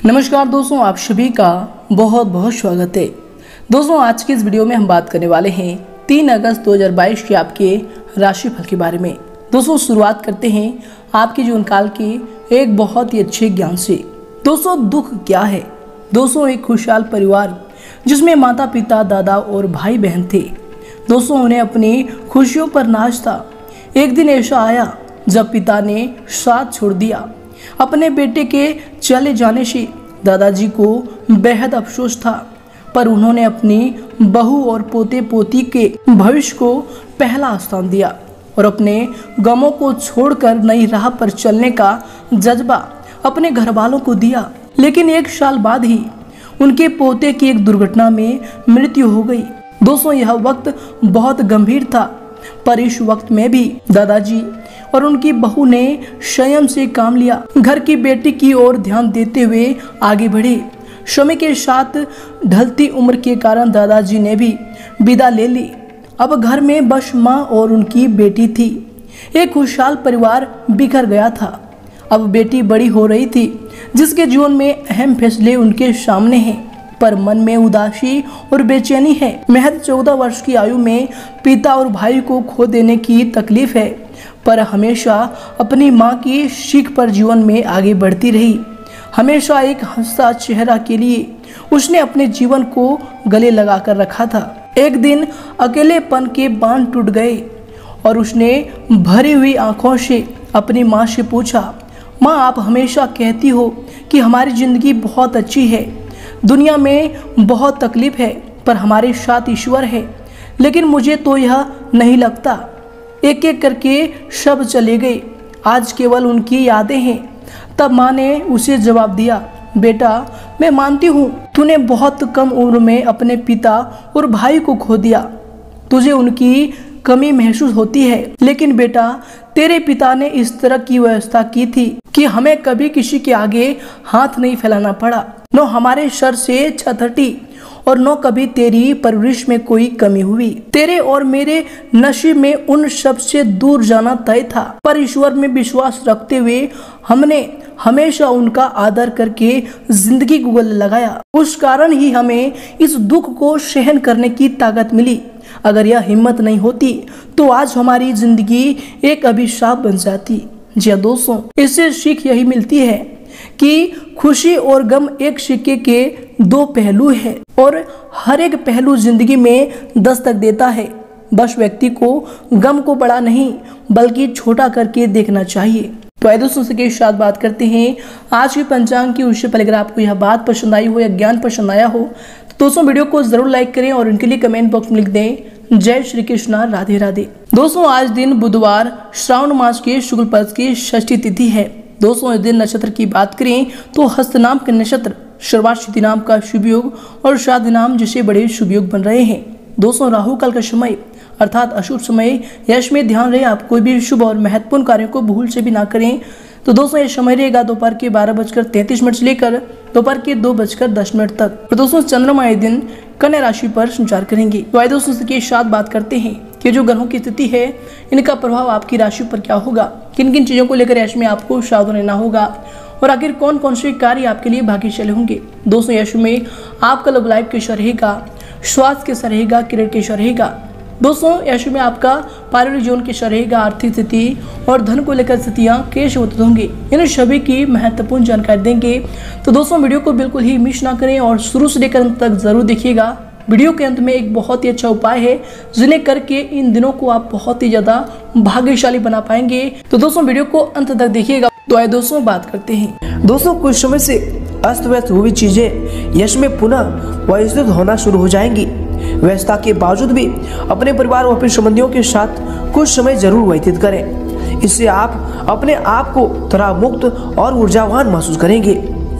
नमस्कार दोस्तों, आप सभी का बहुत बहुत स्वागत है। दोस्तों, आज की इस वीडियो में हम बात करने वाले हैं 3 अगस्त 2022 के आपके राशिफल के बारे में। दोस्तों, शुरुआत करते हैं आपके जीवन काल के एक बहुत ही अच्छे ज्ञान से। दोस्तों, दुख क्या है? दोस्तों, एक खुशहाल परिवार जिसमें माता पिता, दादा और भाई बहन थे। दोस्तों, उन्हें अपनी खुशियों पर नाज था। एक दिन ऐसा आया जब पिता ने साथ छोड़ दिया। अपने बेटे के चले जाने से दादाजी को बेहद अफसोस था, पर उन्होंने अपनी बहू और पोते पोती के भविष्य को पहला स्थान दिया और अपने गमों को छोड़कर नई राह पर चलने का जज्बा अपने घर वालों को दिया। लेकिन 1 साल बाद ही उनके पोते की एक दुर्घटना में मृत्यु हो गई। दोस्तों, यह वक्त बहुत गंभीर था, पर इस वक्त में भी दादाजी और उनकी बहू ने संयम से काम लिया, घर की बेटी की ओर ध्यान देते हुए आगे बढ़े। समय के साथ ढलती उम्र के कारण दादाजी ने भी विदा ले ली। अब घर में बस माँ और उनकी बेटी थी। एक खुशहाल परिवार बिखर गया था। अब बेटी बड़ी हो रही थी, जिसके जीवन में अहम फैसले उनके सामने हैं, पर मन में उदासी और बेचैनी है। महज 14 वर्ष की आयु में पिता और भाई को खो देने की तकलीफ है, पर हमेशा अपनी माँ की सीख पर जीवन में आगे बढ़ती रही। हमेशा एक हंसता चेहरा के लिए उसने अपने जीवन को गले लगा कर रखा था। एक दिन अकेलेपन के बांध टूट गए और उसने भरी हुई आंखों से अपनी माँ से पूछा, माँ, आप हमेशा कहती हो कि हमारी ज़िंदगी बहुत अच्छी है, दुनिया में बहुत तकलीफ है, पर हमारे साथ ईश्वर है। लेकिन मुझे तो यह नहीं लगता। एक एक करके सब चले गए, आज केवल उनकी यादें हैं। तब माँ ने उसे जवाब दिया, बेटा, मैं मानती हूँ तूने बहुत कम उम्र में अपने पिता और भाई को खो दिया। तुझे उनकी कमी महसूस होती है, लेकिन बेटा, तेरे पिता ने इस तरह की व्यवस्था की थी कि हमें कभी किसी के आगे हाथ नहीं फैलाना पड़ा। न हमारे सर से छत हटी और न कभी तेरी परवरिश में कोई कमी हुई। तेरे और मेरे नसीब में उन सब से दूर जाना तय था, पर ईश्वर में विश्वास रखते हुए हमने हमेशा उनका आदर करके जिंदगी को गले लगाया। उस कारण ही हमें इस दुख को सहन करने की ताकत मिली। अगर यह हिम्मत नहीं होती तो आज हमारी जिंदगी एक अभिशाप बन जाती। जी हाँ दोस्तों, इससे सीख यही मिलती है कि खुशी और गम एक सिक्के के 2 पहलू है और हर एक पहलू जिंदगी में दस्तक देता है। बस व्यक्ति को गम को बड़ा नहीं बल्कि छोटा करके देखना चाहिए। तो आइए दोस्तों, के साथ बात करते हैं आज के पंचांग की। उससे पहले अगर आपको यह बात पसंद आई हो या ज्ञान पसंद आया हो तो दोस्तों वीडियो को जरूर लाइक करें और इनके लिए कमेंट बॉक्स में लिख दें, जय श्री कृष्णा, राधे राधे। दोस्तों, आज दिन बुधवार श्रावण मास के शुक्ल पक्ष की षष्ठी तिथि है। दोस्तों, इस दिन नक्षत्र की बात करें तो हस्त नाम के नक्षत्र, सर्वाश्वती नाम का शुभ योग और श्राद्ध नाम जैसे बड़े शुभ योग बन रहे हैं। दोस्तों, राहु काल का समय अर्थात अशुभ समय, यश में ध्यान रहे, आप कोई भी शुभ और महत्वपूर्ण कार्यों को भूल से भी ना करें। तो दोस्तों, यह समय रहेगा दोपहर के 12:33 से लेकर दोपहर के 2:10 तक। तो दोस्तों, चंद्रमा ये दिन कन्या राशि पर संचार करेंगे। तो आइए दोस्तों, के साथ बात करते हैं कि जो ग्रहों की स्थिति है, इनका प्रभाव आपकी राशि पर क्या होगा, किन किन चीजों को लेकर यश में आपको सावधान रहना होगा और आखिर कौन कौन से कार्य आपके लिए भाग्यशाली होंगे। दोस्तों, यश में आपका लव लाइफ कैसा रहेगा, स्वास्थ्य कैसा रहेगा, करियर कैसा रहेगा। दोस्तों, यश में आपका पारिवारिक जीवन कैसा रहेगा, आर्थिक स्थिति और धन को लेकर स्थितियां कैसे होती होंगी, इन सभी की महत्वपूर्ण जानकारी देंगे। तो दोस्तों, वीडियो को बिल्कुल ही मिस ना करें और शुरू से लेकर अंत तक जरूर देखिएगा। वीडियो के अंत में एक बहुत ही अच्छा उपाय है जिन्हें करके इन दिनों को आप बहुत ही ज्यादा भाग्यशाली बना पाएंगे। तो दोस्तों, वीडियो को अंत तक देखिएगा। तो आइए दोस्तों, बात करते हैं। दोस्तों, कुछ समय से अस्त व्यस्त हुई चीजें यश में पुनः व्यवस्थित होना शुरू हो जाएंगी। व्यस्तता के बावजूद भी अपने परिवार और अपने संबंधियों के साथ कुछ समय जरूर व्यतीत करें। इससे आप अपने आप को तनाव मुक्त और ऊर्जावान महसूस करेंगे।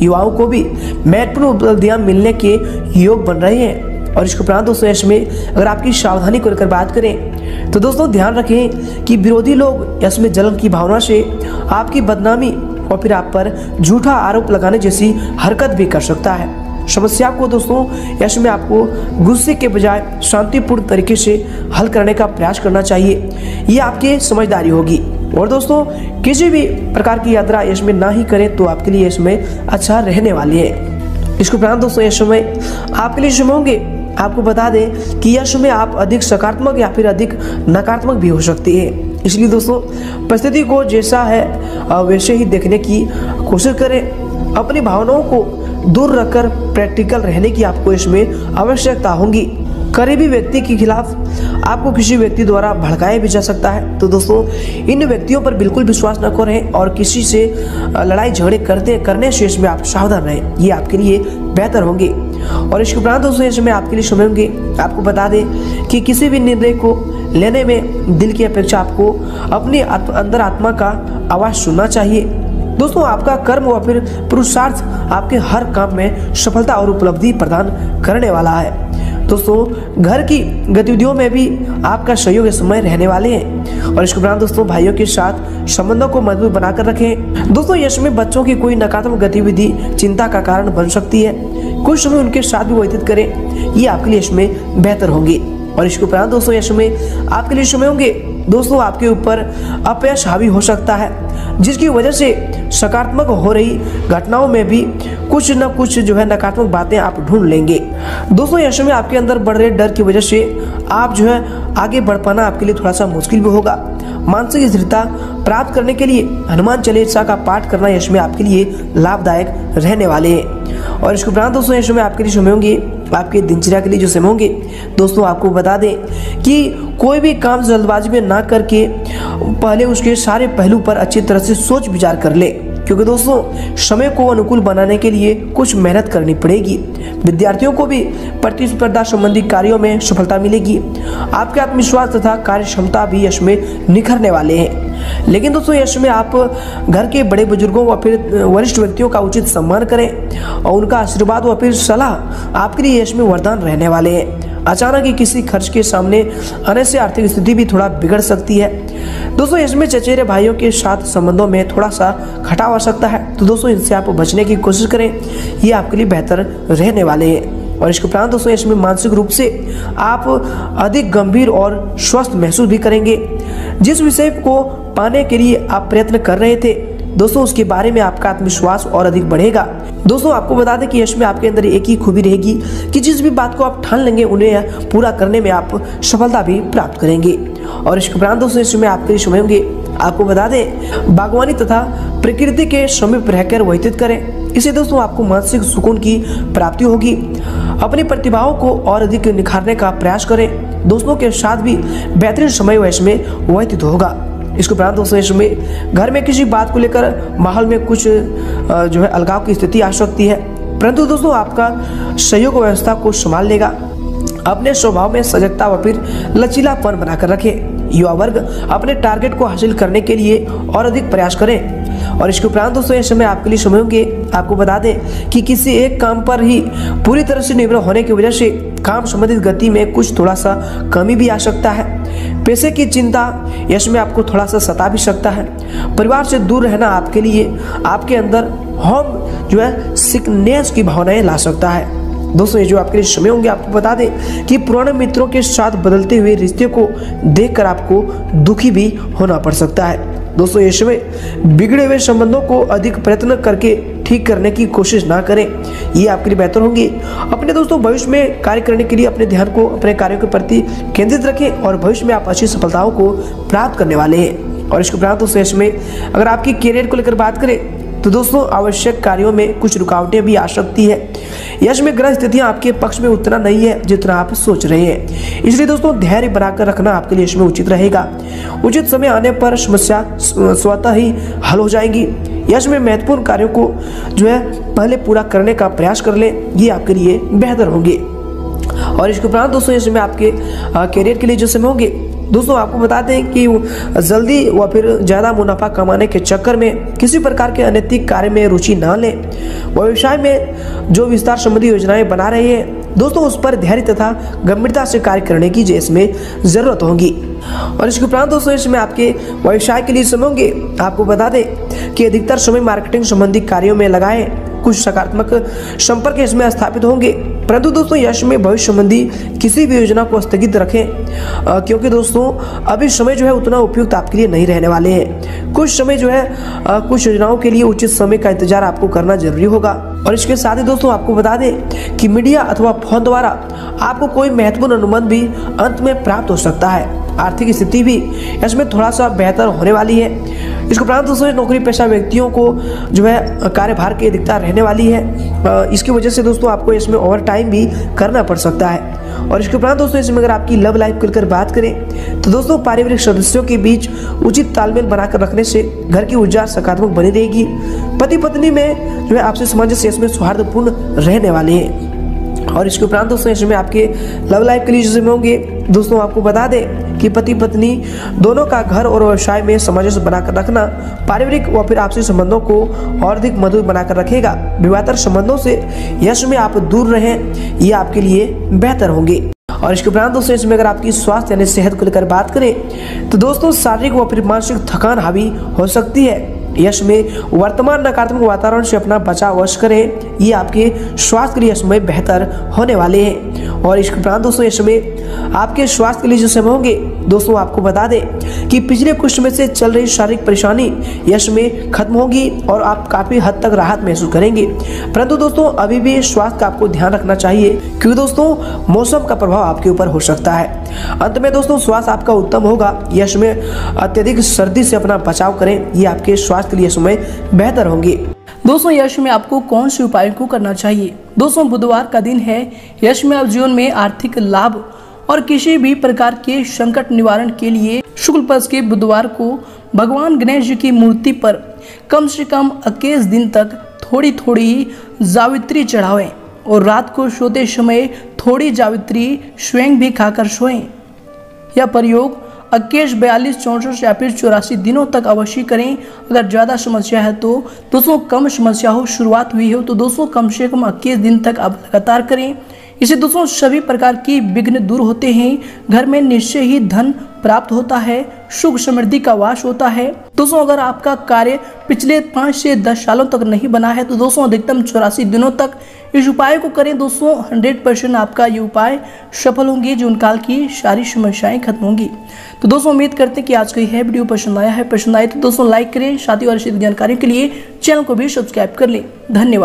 युवाओं को भी महत्वपूर्ण उपलब्धियां मिलने के योग बन रहे हैं। और इसके उपरांत दोस्तों, यश में अगर आपकी सावधानी को लेकर बात करें तो दोस्तों, ध्यान रखें कि विरोधी लोग यश में जलन की भावना से आपकी बदनामी और फिर आप पर झूठा आरोप लगाने जैसी हरकत भी कर सकता है। समस्या को दोस्तों, यश में आपको गुस्से के बजाय शांतिपूर्ण तरीके से हल करने का प्रयास करना चाहिए। ये आपकी समझदारी होगी। और दोस्तों किसी भी प्रकार की यात्रा यश में ना ही करें तो आपके लिए इसमें अच्छा रहने वाली है। इसके उपरांत दोस्तों यश में आपके लिए शुभ होंगे। आपको बता दें कि यश में आप अधिक सकारात्मक या फिर अधिक नकारात्मक भी हो सकती है, इसलिए दोस्तों परिस्थिति को जैसा है वैसे ही देखने की कोशिश करें। अपनी भावनाओं को दूर रखकर प्रैक्टिकल रहने की आपको इसमें आवश्यकता होगी। करीबी व्यक्ति के खिलाफ आपको किसी व्यक्ति द्वारा भड़काया भी जा सकता है, तो दोस्तों इन व्यक्तियों पर बिल्कुल विश्वास न करें और किसी से लड़ाई झगड़े करने से इसमें आप सावधान रहें, ये आपके लिए बेहतर होंगे। और इसके उपरांत दोस्तों इसमें आपके लिए शुभ होंगे। आपको बता दें कि किसी भी निर्णय को लेने में दिल की अपेक्षा आपको अपनी अंदर आत्मा का आवाज़ सुनना चाहिए। दोस्तों आपका कर्म व फिर पुरुषार्थ आपके हर काम में सफलता और उपलब्धि प्रदान करने वाला है। दोस्तों घर की गतिविधियों में भी आपका सहयोग समय रहने वाले हैं। और इसके उपरांत दोस्तों भाइयों के साथ संबंधों को मजबूत बनाकर रखें। दोस्तों यश में बच्चों की कोई नकारात्मक गतिविधि चिंता का कारण बन सकती है, कुछ समय उनके साथ भी व्यतीत करें, ये आपके लिए इसमें बेहतर होंगे। और इसके उपरांत दोस्तों यश में आपके लिए समय होंगे। दोस्तों आपके ऊपर अपयश हावी हो सकता है, जिसकी वजह से सकारात्मक हो रही घटनाओं में भी कुछ न कुछ नकारात्मक बातें आप ढूंढ लेंगे। दोस्तों यश में आपके अंदर बढ़ रहे डर की वजह से आप आगे बढ़ पाना आपके लिए थोड़ा सा मुश्किल भी होगा। मानसिक स्थिरता प्राप्त करने के लिए हनुमान चालीसा का पाठ करना यश में आपके लिए लाभदायक रहने वाले हैं। और इसके उपरांत दोस्तों यश में आपके लिए समय होंगे। आपके दिनचर्या के लिए जो समय होंगे दोस्तों आपको बता दें कि कोई भी काम जल्दबाजी में ना करके पहले उसके सारे पहलू पर अच्छी तरह से सोच विचार कर ले, क्योंकि दोस्तों समय को अनुकूल बनाने के लिए कुछ मेहनत करनी पड़ेगी। विद्यार्थियों को भी प्रतिस्पर्धा संबंधी कार्यों में सफलता मिलेगी। आपके आत्मविश्वास तथा कार्य क्षमता भी यश में निखरने वाले हैं। लेकिन दोस्तों यश में आप घर के बड़े बुजुर्गों व फिर वरिष्ठ व्यक्तियों का उचित सम्मान करें और उनका आशीर्वाद व फिर सलाह आपके लिए यश में वरदान रहने वाले हैं। अचानक ही किसी खर्च के सामने आने से आर्थिक स्थिति भी थोड़ा बिगड़ सकती है। दोस्तों इसमें चचेरे भाइयों के साथ संबंधों में थोड़ा सा खटाव आ सकता है, तो दोस्तों इनसे आप बचने की कोशिश करें, ये आपके लिए बेहतर रहने वाले हैं। और इसके उपरांत दोस्तों इसमें मानसिक रूप से आप अधिक गंभीर और स्वस्थ महसूस भी करेंगे। जिस विषय को पाने के लिए आप प्रयत्न कर रहे थे दोस्तों उसके बारे में आपका आत्मविश्वास और अधिक बढ़ेगा। दोस्तों आपको बता दें कि यश में आपके अंदर एक ही खूबी रहेगी कि जिस भी बात को आप ठान लेंगे उन्हें पूरा करने में आप सफलता भी प्राप्त करेंगे। और इसके उपरांत दोस्तों इसमें आपके लिए समय होंगे। आपको बता दें बागवानी तथा प्रकृति के समीप रहकर व्यतीत करें, इससे दोस्तों आपको मानसिक सुकून की प्राप्ति होगी। अपनी प्रतिभाओं को और अधिक निखारने का प्रयास करें। दोस्तों के साथ भी बेहतरीन समय वयस में व्यतीत होगा। इसके उपरांत दोस्तों इसमें घर में किसी बात को लेकर माहौल में कुछ अलगाव की स्थिति आ सकती है, परंतु दोस्तों आपका सहयोग व्यवस्था को संभाल लेगा। अपने स्वभाव में सजगता व फिर लचीलापन बनाकर रखें। युवा वर्ग अपने टारगेट को हासिल करने के लिए और अधिक प्रयास करें। और इसके उपरांत दोस्तों ये समय आपके लिए समय होंगे। आपको बता दें कि किसी एक काम पर ही पूरी तरह से निर्भर होने की वजह से काम संबंधित गति में कुछ थोड़ा सा कमी भी आ सकता है। पैसे की चिंता यश में आपको थोड़ा सा सता भी सकता है। परिवार से दूर रहना आपके लिए आपके अंदर होम सिकनेस की भावनाएं ला सकता है। दोस्तों ये जो आपके लिए समय होंगे, आपको बता दें कि पुराने मित्रों के साथ बदलते हुए रिश्ते को देखकर आपको दुखी भी होना पड़ सकता है। दोस्तों ये समय बिगड़े हुए संबंधों को अधिक प्रयत्न करके ठीक करने की कोशिश ना करें, ये आपके लिए बेहतर होंगे। अपने दोस्तों भविष्य में कार्य करने के लिए अपने ध्यान को अपने कार्यों के प्रति केंद्रित रखें और भविष्य में आप अच्छी सफलताओं को प्राप्त करने वाले हैं। और इसके उपरांत दोस्तों इसमें अगर आपकी करियर को लेकर बात करें तो दोस्तों आवश्यक कार्यों में कुछ रुकावटें भी आ सकती है। यश में ग्रह स्थितियां आपके पक्ष में उतना नहीं है जितना आप सोच रहे हैं, इसलिए दोस्तों धैर्य बनाकर रखना आपके लिए इसमें उचित रहेगा। उचित समय आने पर समस्या स्वतः ही हल हो जाएगी। यश में महत्वपूर्ण कार्यों को पहले पूरा करने का प्रयास कर ले, ये आपके लिए बेहतर होंगे। और इसके उपरांत दोस्तों इसमें आपके करियर के लिए जो समय होंगे, दोस्तों आपको बताते हैं कि जल्दी व फिर ज़्यादा मुनाफा कमाने के चक्कर में किसी प्रकार के अनैतिक कार्य में रुचि ना लें। व्यवसाय में जो विस्तार संबंधी योजनाएं बना रहे हैं दोस्तों उस पर धैर्य तथा गंभीरता से कार्य करने की इसमें ज़रूरत होगी। और इसके उपरांत दोस्तों इसमें आपके व्यवसाय के लिए समय होंगे। आपको बता दें कि अधिकतर समय मार्केटिंग संबंधी कार्यों में लगाएं कुछ सकारात्मक संपर्क इसमें स्थापित होंगे। परंतु दोस्तों यश में भविष्य संबंधी किसी भी योजना को स्थगित रखें, क्योंकि दोस्तों अभी समय जो है उतना उपयुक्त आपके लिए नहीं रहने वाले हैं। कुछ समय जो है कुछ योजनाओं के लिए उचित समय का इंतजार आपको करना जरूरी होगा। और इसके साथ ही दोस्तों आपको बता दें कि मीडिया अथवा फोन द्वारा आपको कोई महत्वपूर्ण अनुमान भी अंत में प्राप्त हो सकता है। आर्थिक स्थिति भी इसमें थोड़ा सा बेहतर होने वाली है। इसके उपरांत दोस्तों नौकरी पेशा व्यक्तियों को जो है कार्यभार की अधिकता रहने वाली है। इसकी वजह से दोस्तों आपको इसमें ओवर टाइम भी करना पड़ सकता है। और इसके उपरांत दोस्तों इसमें अगर आपकी लव लाइफ को लेकर बात करें तो दोस्तों पारिवारिक सदस्यों के बीच उचित तालमेल बनाकर रखने से घर की ऊर्जा सकारात्मक बनी रहेगी। पति पत्नी में जो है आपसी सामंजस्य इसमें सौहार्दपूर्ण रहने वाले हैं। और इसके उपरांत दोस्तों इसमें आपके लव लाइफ के लिए जिसमें होंगे दोस्तों आपको बता दें कि पति पत्नी दोनों का घर और व्यवसाय में सामंजस्य बनाकर रखना पारिवारिक व फिर आपसी संबंधों को और अधिक मधुर बनाकर रखेगा। विवाहेतर संबंधों से यश में आप दूर रहें, ये आपके लिए बेहतर होंगे। और इसके उपरांत दोस्तों इसमें अगर आपकी स्वास्थ्य यानी सेहत को लेकर बात करें तो दोस्तों शारीरिक व फिर मानसिक थकान हावी हो सकती है। यश में वर्तमान नकारात्मक वातावरण से अपना बचाव अवश्य करें, ये आपके स्वास्थ्य के लिए यश में बेहतर होने वाले हैं। और इसके उपरांत दोस्तों यश में आपके स्वास्थ्य के लिए जो समय होंगे दोस्तों आपको बता दें कि पिछले कुछ समय से चल रही शारीरिक परेशानी यश में खत्म होगी और आप काफी हद तक राहत महसूस करेंगे। परंतु दोस्तों अभी भी स्वास्थ्य का आपको ध्यान रखना चाहिए, क्योंकि दोस्तों मौसम का प्रभाव आपके ऊपर हो सकता है। अंत में दोस्तों स्वास्थ्य आपका उत्तम होगा। यश में अत्यधिक सर्दी से अपना बचाव करें, ये आपके स्वास्थ्य के लिए समय बेहतर होंगे। दोस्तों यश में आपको कौन से उपायों को करना चाहिए? दोस्तों बुधवार का दिन है। यश में आप जीवन में आर्थिक लाभ और किसी भी प्रकार के संकट निवारण के लिए शुक्ल पक्ष के बुधवार को भगवान गणेश जी की मूर्ति पर कम से कम 21 दिन तक थोड़ी थोड़ी जावित्री चढ़ावें और रात को सोते समय थोड़ी जावित्री स्वयं भी खाकर सोएं। यह प्रयोग 21, 42, 64 या फिर 84 दिनों तक अवश्य करें। अगर ज़्यादा समस्या है तो दोस्तों कम समस्या हो, शुरुआत हुई हो तो दोस्तों कम से कम 21 दिन तक आप लगातार करें। इससे दोस्तों सभी प्रकार की विघ्न दूर होते हैं, घर में निश्चय ही धन प्राप्त होता है, सुख समृद्धि का वास होता है। दोस्तों अगर आपका कार्य पिछले 5 से 10 सालों तक नहीं बना है तो दोस्तों अधिकतम 84 दिनों तक इस उपाय को करें। दोस्तों 100% आपका ये उपाय सफल होंगे, जीवन काल की सारी समस्याएं खत्म होंगी। तो दोस्तों उम्मीद करते हैं कि आज का यह वीडियो पसंद आया है। पसंद आए तो दोस्तों लाइक करें, साथ ही और इसी जानकारी के लिए चैनल को भी सब्सक्राइब कर लें। धन्यवाद।